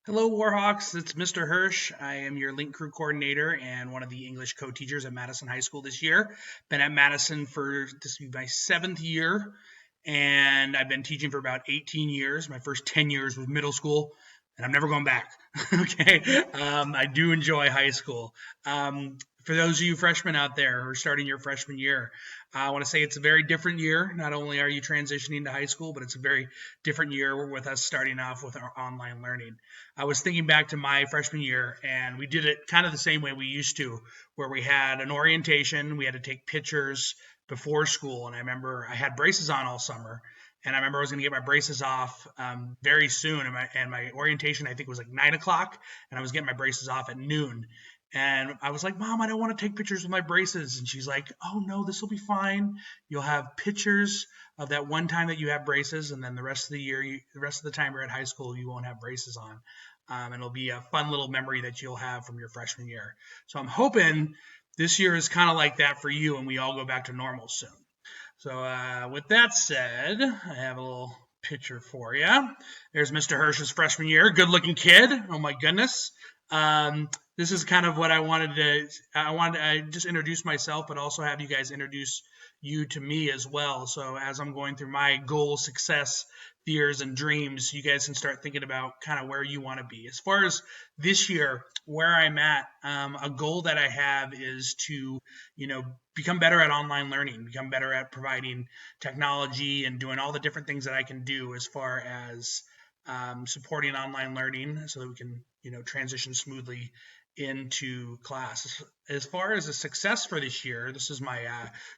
Hello, Warhawks. It's Mr. Hirsch. I am your link crew coordinator and one of the English co-teachers at Madison High School this year. Been at Madison for this will be my 7th year, and I've been teaching for about 18 years. My first 10 years was middle school, and I'm never going back. Okay, I do enjoy high school. For those of you freshmen out there who are starting your freshman year, I want to say it's a very different year. Not only are you transitioning to high school, but it's a very different year with us starting off with our online learning. I was thinking back to my freshman year, and we did it kind of the same way we used to, where we had an orientation, we had to take pictures before school, and I remember I had braces on all summer, and I remember I was going to get my braces off very soon, and my orientation I think was like 9 o'clock, and I was getting my braces off at noon. And I was like, Mom, I don't want to take pictures with my braces. And she's like, Oh, no, this will be fine. You'll have pictures of that one time that you have braces, and then the rest of the year, the rest of the time you're at high school, you won't have braces on. And it'll be a fun little memory that you'll have from your freshman year. So I'm hoping this year is kind of like that for you, and we all go back to normal soon. So with that said, I have a little picture for you. There's Mr. Hirsch's freshman year. Good looking kid. Oh my goodness. This is kind of what I wanted to. I wanted to just introduce myself, but also have you guys introduce you to me as well. So as I'm going through my goals, success, fears, and dreams, you guys can start thinking about kind of where you want to be. As far as this year, where I'm at, a goal that I have is to, become better at online learning, become better at providing technology and doing all the different things that I can do as far as supporting online learning so that we can, transition smoothly into class. As far as a success for this year, this is my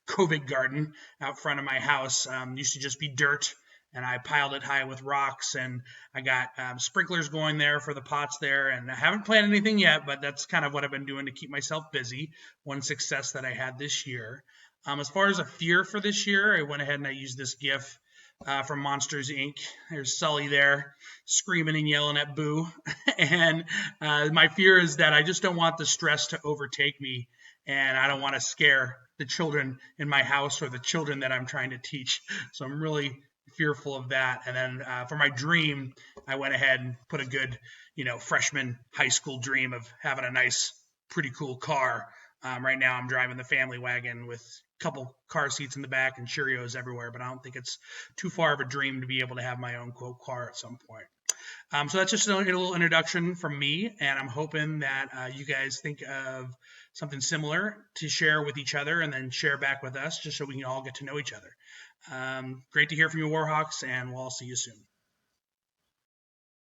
COVID garden out front of my house. Used to just be dirt, and I piled it high with rocks, and I got sprinklers going there for the pots there, and I haven't planted anything yet, but that's kind of what I've been doing to keep myself busy. One success that I had this year. As far as a fear for this year, I went ahead and I used this GIF from Monsters Inc. There's Sully there screaming and yelling at Boo. And my fear is that I just don't want the stress to overtake me, and I don't want to scare the children in my house or the children that I'm trying to teach. So I'm really fearful of that. And then for my dream, I went ahead and put a good, freshman high school dream of having a nice, pretty cool car. Right now, I'm driving the family wagon with a couple car seats in the back and Cheerios everywhere, but I don't think it's too far of a dream to be able to have my own quote car at some point. So that's just a little introduction from me, and I'm hoping that you guys think of something similar to share with each other and then share back with us just so we can all get to know each other. Great to hear from you, Warhawks, and we'll all see you soon.